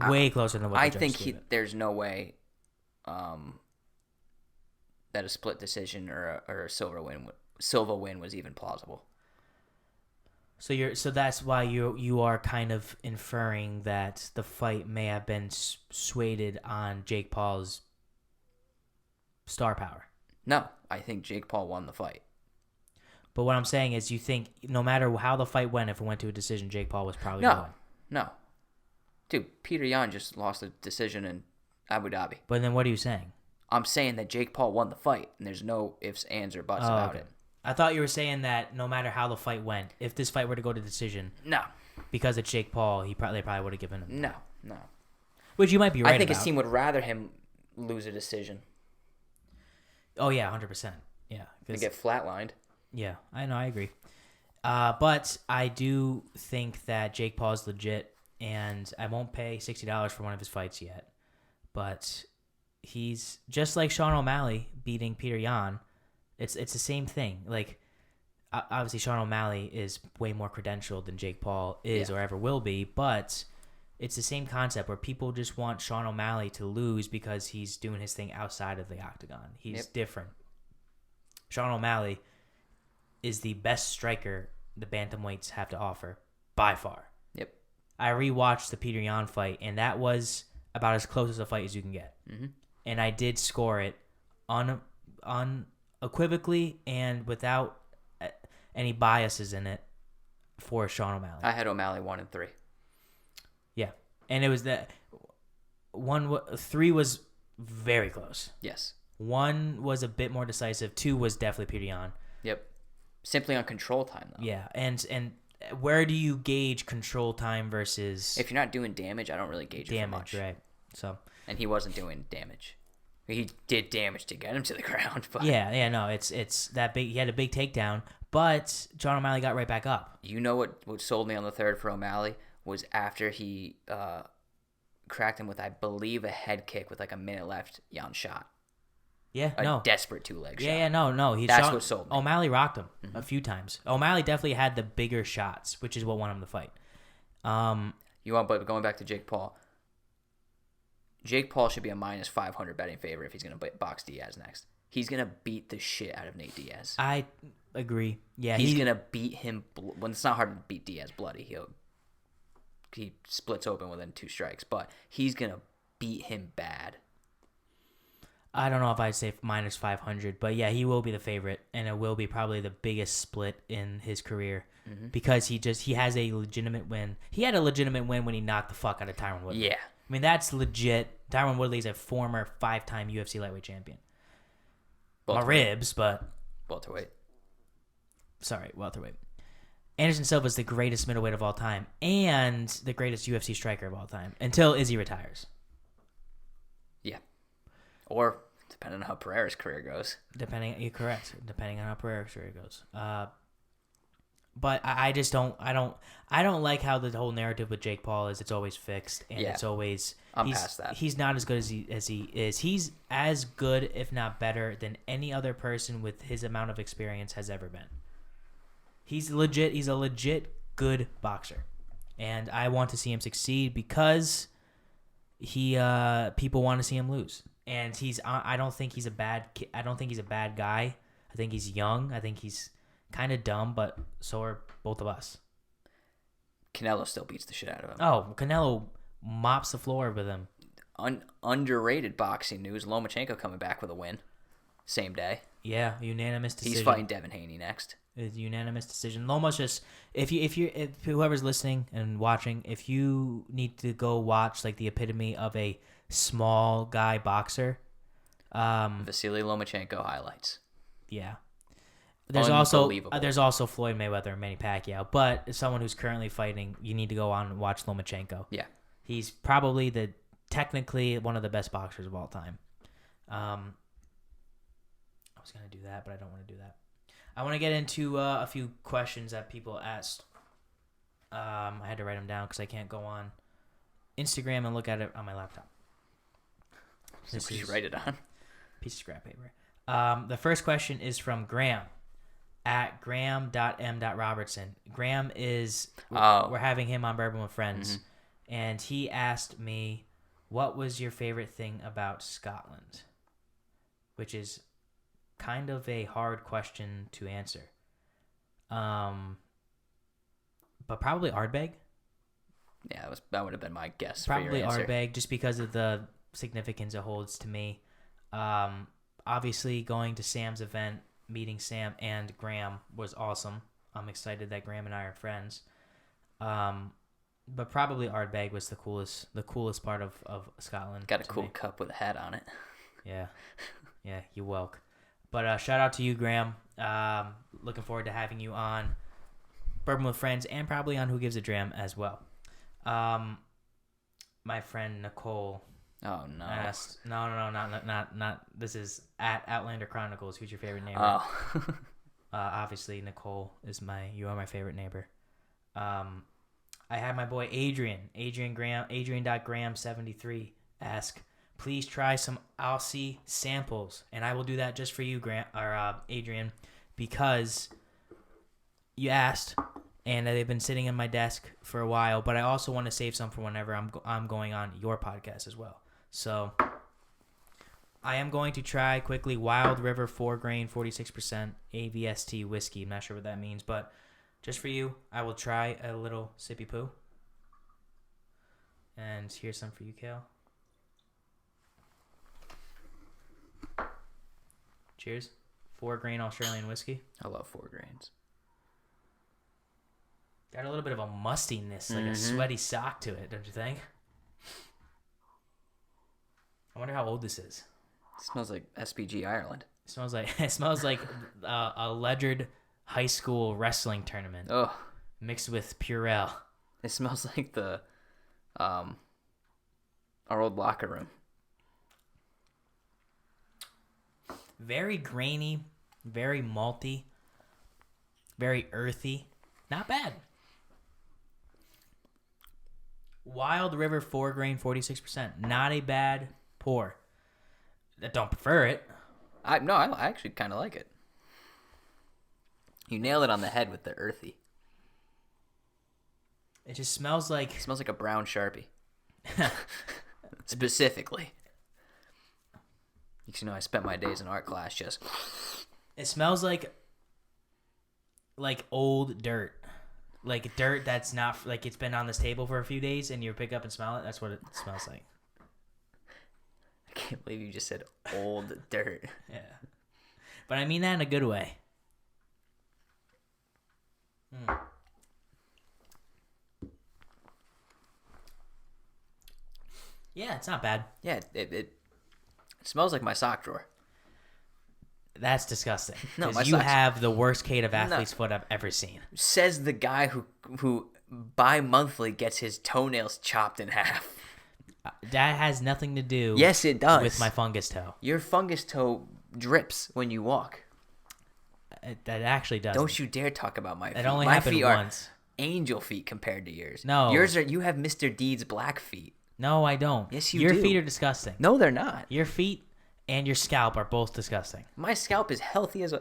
Way closer than what the judge gave it. There's no way that a split decision or a Silva win was even plausible. So that's why you are kind of inferring that the fight may have been swayed on Jake Paul's star power. No, I think Jake Paul won the fight. But what I'm saying is you think no matter how the fight went, if it went to a decision, Jake Paul was probably going to win. No. Dude, Peter Yan just lost a decision in Abu Dhabi. But then what are you saying? I'm saying that Jake Paul won the fight, and there's no ifs, ands, or buts about it. I thought you were saying that no matter how the fight went, if this fight were to go to decision, no, because it's Jake Paul, they probably would have given him. No. Which you might be right about. I think his team would rather him lose a decision. Oh yeah, 100%. Yeah, to get flatlined. Yeah, I know, I agree. But I do think that Jake Paul is legit, and I won't pay $60 for one of his fights yet. But he's just like Sean O'Malley beating Peter Yan. It's the same thing. Like, obviously, Sean O'Malley is way more credentialed than Jake Paul is or ever will be, but it's the same concept where people just want Sean O'Malley to lose because he's doing his thing outside of the octagon. He's different. Sean O'Malley is the best striker the bantamweights have to offer by far. Yep. I rewatched the Peter Yan fight, and that was about as close as a fight as you can get. Mm-hmm. And I did score it unequivocally and without any biases in it for Sean O'Malley. I had O'Malley 1 and 3. Yeah, and it was that 3 was very close. Yes. 1 was a bit more decisive. 2 was definitely Peter Yan. Yep. Simply on control time, though. Yeah, and where do you gauge control time versus If you're not doing damage, I don't really gauge it for much. right? So And he wasn't doing damage. He did damage to get him to the ground, but no, it's that big. He had a big takedown, but John O'Malley got right back up. you know what sold me on the third for O'Malley was after he cracked him with, I believe, a head kick with like a minute left. Jan shot. Yeah, A desperate 2-leg shot. Yeah, no. That's what sold me. O'Malley rocked him a few times. O'Malley definitely had the bigger shots, which is what won him the fight. But going back to Jake Paul. Jake Paul should be a minus 500 betting favorite if he's going to box Diaz next. He's going to beat the shit out of Nate Diaz. I agree. Yeah, he's going to beat him. When it's not hard to beat Diaz bloody. He splits open within 2 strikes, but he's going to beat him bad. I don't know if I'd say minus 500, but yeah, he will be the favorite, and it will be probably the biggest split in his career because he has a legitimate win. He had a legitimate win when he knocked the fuck out of Tyron Woodley. Yeah. I mean, that's legit. Tyron Woodley's a former 5-time UFC lightweight champion. My ribs, but... Welterweight. Sorry, welterweight. Anderson Silva is the greatest middleweight of all time and the greatest UFC striker of all time until Izzy retires. Yeah. Or depending on how Pereira's career goes. You're correct. Depending on how Pereira's career goes. But I just don't like how the whole narrative with Jake Paul is it's always fixed and it's always I'm past that. He's not as good as he is. He's as good, if not better, than any other person with his amount of experience has ever been. He's a legit good boxer. And I want to see him succeed because people want to see him lose. And I don't think he's a bad guy. I think he's young. I think he's kind of dumb, but so are both of us. Canelo still beats the shit out of him. Oh, Canelo mops the floor with him. Underrated boxing news. Lomachenko coming back with a win. Same day. Yeah, unanimous decision. He's fighting Devin Haney next. It's a unanimous decision. Loma's just if whoever's listening and watching, if you need to go watch like the epitome of a small guy boxer, Vasily Lomachenko highlights. Yeah. There's also Floyd Mayweather and Manny Pacquiao, but as someone who's currently fighting, you need to go on and watch Lomachenko. Yeah. He's probably technically one of the best boxers of all time. I was going to do that, but I don't want to do that. I want to get into a few questions that people asked. I had to write them down because I can't go on Instagram and look at it on my laptop. Did you write it on? Piece of scrap paper. The first question is from Graham at graham.m.robertson. Graham is, we're having him on Bourbon with Friends, and he asked me, what was your favorite thing about Scotland? Which is kind of a hard question to answer. But probably Ardbeg. Yeah, that would have been my guess. Probably Ardbeg, just because of the significance it holds to me. Obviously, going to Sam's event, meeting Sam and Graham was awesome. I'm excited that Graham and I are friends. But probably Ardbeg was the coolest part of Scotland. Got a cool cup with a hat on it. Yeah, you're welcome. But shout out to you, Graham. Looking forward to having you on Bourbon with Friends and probably on Who Gives a Dram as well. My friend Nicole. Oh no! Asked, no, not. This is at Outlander Chronicles. Who's your favorite neighbor? Oh. Obviously Nicole is you are my favorite neighbor. I had my boy Adrian Graham, Adrian.Graham73 ask, please try some Aussie samples, and I will do that just for you, Adrian, because you asked. And they've been sitting in my desk for a while, but I also want to save some for whenever I'm going on your podcast as well. So I am going to try quickly Wild River 4-grain 46% AVST whiskey. I'm not sure what that means, but just for you, I will try a little sippy poo. And here's some for you, Kale. Cheers. 4-grain Australian whiskey. I love 4 grains. Got a little bit of a mustiness, like a sweaty sock to it, don't you think? I wonder how old this is. It smells like SPG Ireland. It smells like a Ledgered high school wrestling tournament Oh, mixed with Purell. it smells like our old locker room. Very grainy, very malty, very earthy. Not bad. Wild River 4-grain, 46%. Not a bad pour. I don't prefer it. I actually kind of like it. You nailed it on the head with the earthy. It just smells like... It smells like a brown Sharpie. Specifically. Because, I spent my days in art class just... It smells like old dirt. Like dirt that's not... Like it's been on this table for a few days and you pick up and smell it. That's what it smells like. I can't believe you just said old dirt. Yeah. But I mean that in a good way. Yeah, it's not bad. Yeah, it smells like my sock drawer. That's disgusting. No, my Because you socks- have the worst Kate of athlete's foot I've ever seen. Says the guy who bi-monthly gets his toenails chopped in half. That has nothing to do Yes, it does. with my fungus toe. Your fungus toe drips when you walk. That actually doesn't. Don't you dare talk about my feet. It only my happened feet once. are angel feet compared to yours. No. You have Mr. Deed's black feet. No, I don't. Yes, you Your do. feet are disgusting. No, they're not. Your feet and your scalp are both disgusting. My scalp is healthy as I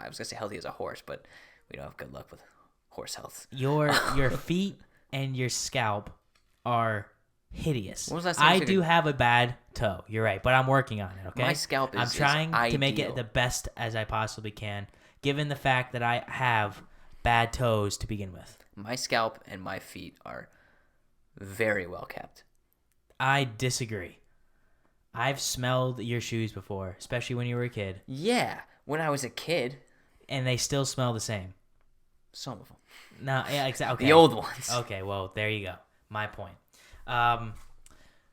was gonna say healthy as a horse, but we don't have good luck with horse health. Your feet and your scalp are hideous. When was the last time I you took do a- have a bad toe. You're right, but I'm working on it. Okay. My scalp I'm is trying to make ideal. it the best as I possibly can, given the fact that I have bad toes to begin with. My scalp and my feet are very well kept. I disagree. I've smelled your shoes before, especially when you were a kid, Yeah, when I was a kid, and they still smell the same. some of them. No, yeah, exactly. Okay. The old ones. Okay, well, there you go. My point.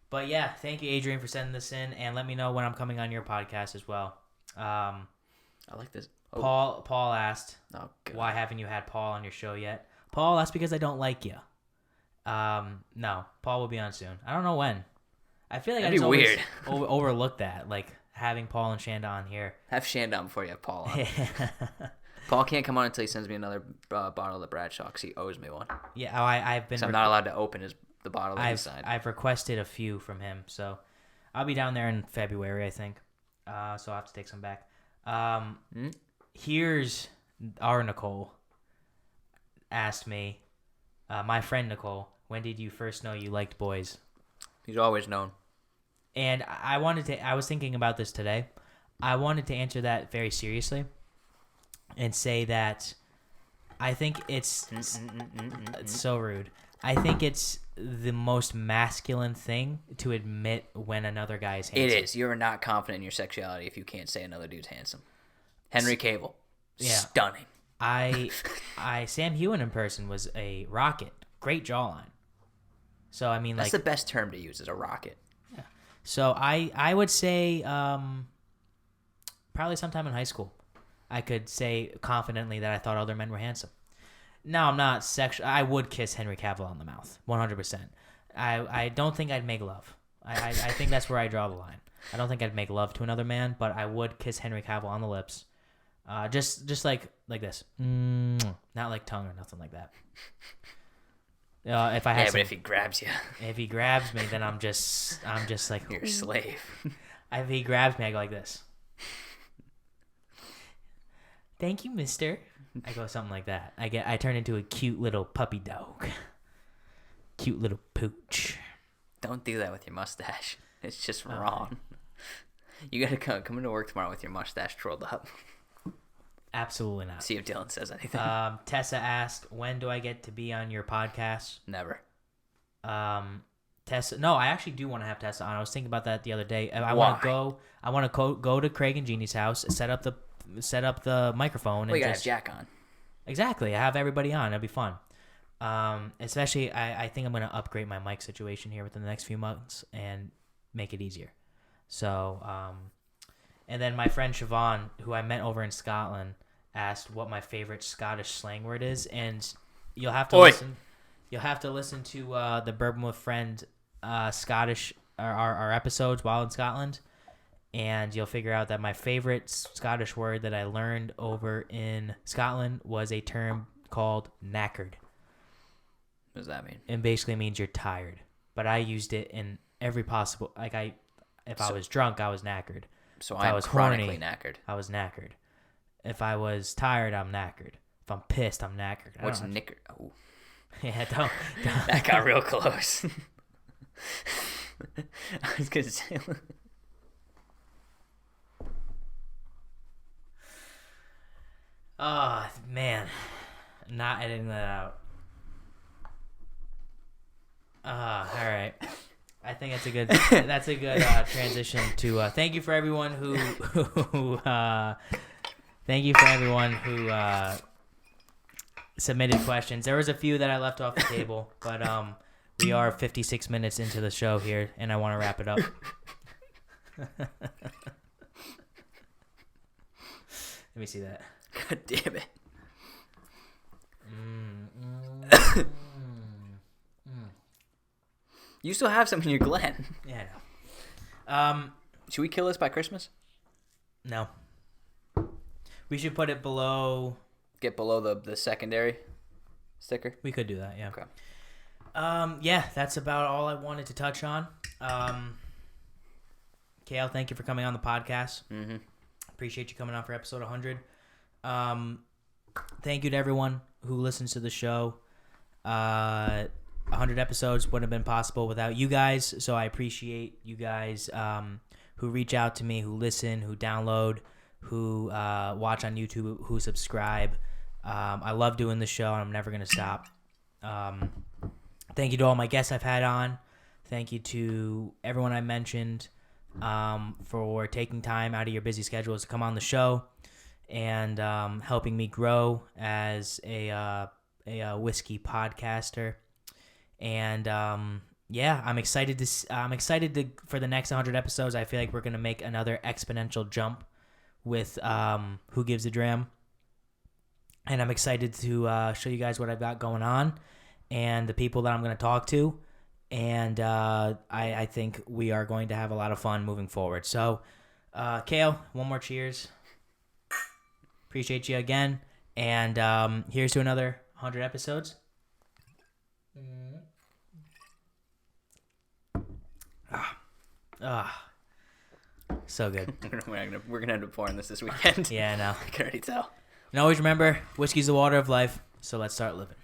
But yeah, thank you, Adrian, for sending this in, and let me know when I'm coming on your podcast as well. I like this. Oh, Paul asked, oh God. why haven't you had Paul on your show yet? Paul, that's because I don't like you. No, Paul will be on soon. I don't know when. I feel like That'd I be just weird. always overlooked that, like having Paul and Shanda on here. Have Shandon before you have Paul on. Paul can't come on until he sends me another bottle of the Bradshaw because he owes me one. Yeah, I've been. So I'm not allowed to open the bottle that he signed. I've requested a few from him, so I'll be down there in February, I think. So I'll have to take some back. Here's our Nicole asked me, my friend Nicole, when did you first know you liked boys? He's always known. And I was thinking about this today. I wanted to answer that very seriously and say that I think it's so rude. I think it's the most masculine thing to admit when another guy is handsome. It is. You're not confident in your sexuality if you can't say another dude's handsome. Henry Cavil. Yeah. Stunning. Sam Hewen in person was a rocket. Great jawline. So I mean, That's like, the best term to use is a rocket. so I would say probably sometime in high school, I could say confidently that I thought other men were handsome. Now I'm not sexual. I would kiss Henry Cavill on the mouth, 100%. I don't think I'd make love. I think that's where I draw the line. I don't think I'd make love to another man, but I would kiss Henry Cavill on the lips, just like this, not like tongue or nothing like that. If I had Yeah, but if he grabs you, if he grabs me, then I'm just like, you're a slave. if he grabs me, I go like this. Thank you, mister. I go something like that. I turn into a cute little puppy dog. Cute little pooch. Don't do that with your mustache. It's just wrong. You gotta come into work tomorrow with your mustache twirled up. Absolutely not. See if Dylan says anything. Tessa asked, when do I get to be on your podcast? Never. Tessa, no, I actually do want to have Tessa on. I was thinking about that the other day. I Why? want to go to Craig and Jeannie's house, set up the microphone, Well, you and gotta just have Jack on. exactly. I have everybody on. It'll be fun. Especially, I think I'm gonna upgrade my mic situation here within the next few months and make it easier. So, and then my friend Siobhan, who I met over in Scotland asked what my favorite Scottish slang word is, and you'll have to Oi. listen. You'll have to listen to the Bourbon with Friend Scottish our episodes while in Scotland, and you'll figure out that my favorite Scottish word that I learned over in Scotland was a term called knackered. What does that mean? It basically means you're tired. But I used it in every possible. Like if I was drunk, I was knackered. So If I'm I was chronically horny, knackered. I was knackered. If I was tired, I'm knackered. If I'm pissed, I'm knackered. What's knicker? Oh, Yeah, don't. that got real close. I was gonna say. Oh man, not editing that out. All right. I think that's a good. That's a good transition to. Thank you for everyone who thank you for everyone who submitted questions. There was a few that I left off the table, but we are 56 minutes into the show here, and I want to wrap it up. Let me see that. God damn it. You still have some in your Glen. Yeah, I know. Should we kill this by Christmas? No. We should put it below. Get below the secondary sticker? We could do that, yeah. Okay. Yeah, that's about all I wanted to touch on. Kale, thank you for coming on the podcast. Mm-hmm. Appreciate you coming on for episode 100. Thank you to everyone who listens to the show. 100 episodes wouldn't have been possible without you guys, so I appreciate you guys who reach out to me, who listen, who download, who watch on YouTube, who subscribe. I love doing the show, and I'm never going to stop. Thank you to all my guests I've had on. Thank you to everyone I mentioned for taking time out of your busy schedules to come on the show and helping me grow as a whiskey podcaster. And yeah, I'm excited for the next 100 episodes. I feel like we're gonna make another exponential jump with Who Gives a Dram, and I'm excited to show you guys what I've got going on and the people that I'm gonna talk to. And I think we are going to have a lot of fun moving forward. So, Kale, one more cheers. Appreciate you again. And here's to another 100 episodes. So good. We're gonna end up pouring this weekend. Yeah, I know. I can already tell. And always remember, whiskey's the water of life, so let's start living.